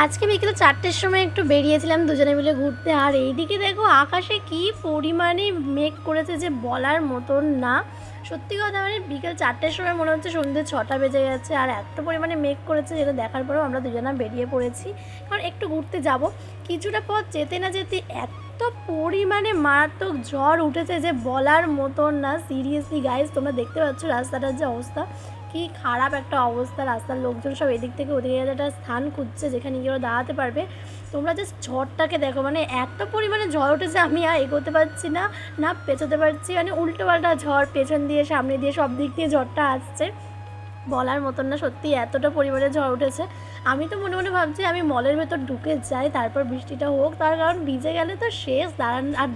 আজকে বিকেল 4টের সময় একটু বেরিয়েছিলাম দুজনে মিলে ঘুরতে। আর এইদিকে দেখো আকাশে কি পরিমাণে মেঘ করেছে যে বলার মতন না। সত্যি কথা মানে বিকেল 4টের সময় মনে হচ্ছে সন্ধ্যে 6টা বেজে গেছে। আর এত পরিমাণে মেঘ করেছে যেটা দেখার পরেও আমরা দুজনা বেরিয়ে পড়েছি, কারণ একটু ঘুরতে যাব। কিছুটা পথ যেতে না যেতে এত পরিমাণে মারাত্মক ঝড় উঠেছে যে বলার মতন না। সিরিয়াসলি গাইজ, তোমরা দেখতে পাচ্ছ রাস্তাটার যে অবস্থা, কি খারাপ একটা অবস্থা। রাস্তার লোকজন সব এদিক থেকে ওদিকে একটা স্থান খুঁজছে যেখানে গিয়ে ওরা দাঁড়াতে পারবে। তোমরা জাস্ট ঝড়টাকে দেখো, মানে এত পরিমাণে ঝড় উঠেছে আমি আর এগোতে পারছি না, না পেছোতে পারছি। মানে উল্টো পাল্টা ঝড়, পেছন দিয়ে সামনে দিয়ে সব দিক দিয়ে ঝড়টা আসছে, বলার মতন না। সত্যি এতটা পরিমাণে ঝড় উঠেছে, আমি তো মনে মনে ভাবছি আমি মলের ভেতর ঢুকে যাই, তারপর বৃষ্টিটা হোক। তার কারণ ভিজে গেলে তো শেষ,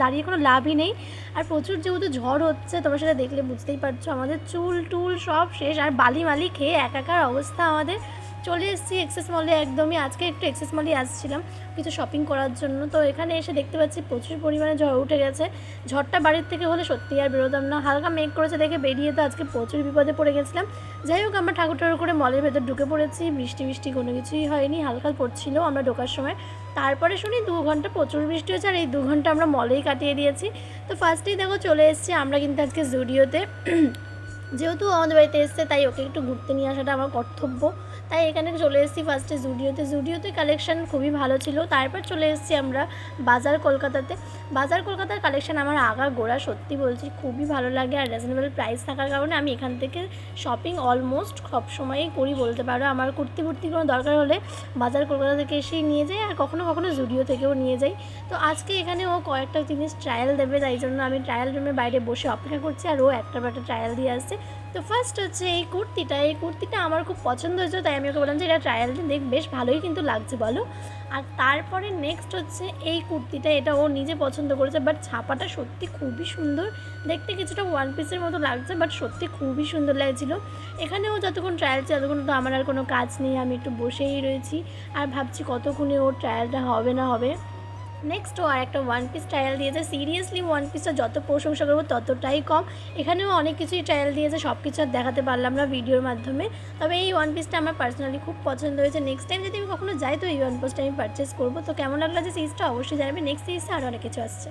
দাঁড়িয়ে কোনো লাভই নেই। আর প্রচুর যেহেতু ঝড় হচ্ছে, তোমরা সেটা দেখলে বুঝতেই পারছো, আমাদের চুল টুল সব শেষ। আর বালি মালি খেয়ে একাকার অবস্থা আমাদের। চলে এসেছি এক্সেস মলে একদমই। আজকে একটু এক্সেস মলেই আসছিলাম কিছু শপিং করার জন্য। তো এখানে এসে দেখতে পাচ্ছি প্রচুর পরিমাণে ঝড় উঠে গেছে। ঝড়টা বাড়ির থেকে হলে সত্যি আর বেরোতাম না। হালকা মেঘ করেছে দেখে বেরিয়ে তো আজকে প্রচুর বিপদে পড়ে গেছিলাম। যাই হোক, আমরা ঠাকুর করে মলের ভেতর ঢুকে পড়েছি। বৃষ্টি কোনো কিছুই হয়নি, হালকা পড়ছিল আমরা ঢোকার সময়। তারপরে শুনি 2 ঘন্টা প্রচুর বৃষ্টি হয়েছে, আর এই 2 ঘন্টা আমরা মলেই কাটিয়ে দিয়েছি। তো ফার্স্টেই দেখো চলে এসেছি আমরা কিন্তু আজকে জুডিওতে। যেহেতু আমাদের বাড়িতে এসছে তাই ওকে একটু ঘুরতে নিয়ে আসাটা আমার কর্তব্য। তাই এখানে চলে এসেছি ফার্স্টে জুডিওতে কালেকশান খুবই ভালো ছিল। তারপর চলে এসেছি আমরা বাজার কলকাতাতে। বাজার কলকাতার কালেকশান আমার গোড়া সত্যি বলছি খুবই ভালো লাগে। আর রিজনেবল প্রাইস থাকার কারণে আমি এখান থেকে শপিং অলমোস্ট সবসময়ই করি বলতে পারো। আমার কুর্তি কোনো দরকার হলে বাজার কলকাতা থেকে এসেই নিয়ে যাই, আর কখনো জুডিও থেকেও নিয়ে যাই। তো আজকে এখানে ও কয়েকটা জিনিস ট্রায়াল দেবে, তাই জন্য আমি ট্রায়াল রুমের বাইরে বসে অপেক্ষা করছি, আর ও একটা ট্রায়াল দিয়ে আসছে। তো ফার্স্ট হচ্ছে এই কুর্তিটা আমার খুব পছন্দ হয়েছে, তাই আমি ওকে বললাম যে এটা ট্রায়াল দিন, দেখ বেশ ভালোই কিন্তু লাগছে বলো। আর তারপরে নেক্সট হচ্ছে এই কুর্তিটা, এটা ও নিজে পছন্দ করেছে, বাট ছাপাটা সত্যি খুবই সুন্দর দেখতে। কিছুটা ওয়ান পিসের মতো লাগছে, বাট সত্যি খুবই সুন্দর লাগছিলো। এখানে ও যতক্ষণ ট্রায়াল ছিল ততক্ষণ তো আমার আর কোনো কাজ নেই, আমি একটু বসেই রয়েছি আর ভাবছি কতক্ষণে ওর ট্রায়ালটা হবে না হবে। নেক্সট ও আর একটা ওয়ান পিস ট্রায়াল দিয়েছে। সিরিয়াসলি ওয়ান পিসটা যত প্রশংসা করবো ততটাই কম। এখানেও অনেক কিছুই ট্রায়াল দিয়েছে, সব কিছু আর দেখাতে পারলাম না ভিডিওর মাধ্যমে। তবে এই ওয়ান পিসটা আমার পার্সোনালি খুব পছন্দ হয়েছে। নেক্সট টাইম যদি আমি কখনো যাই তো এই ওয়ান পিসটা আমি পারচেস করবো। তো কেমন লাগলো যে সিরিজটা অবশ্যই জানাবে। নেক্সট সিরিজে আরও অনেক কিছু আসছে।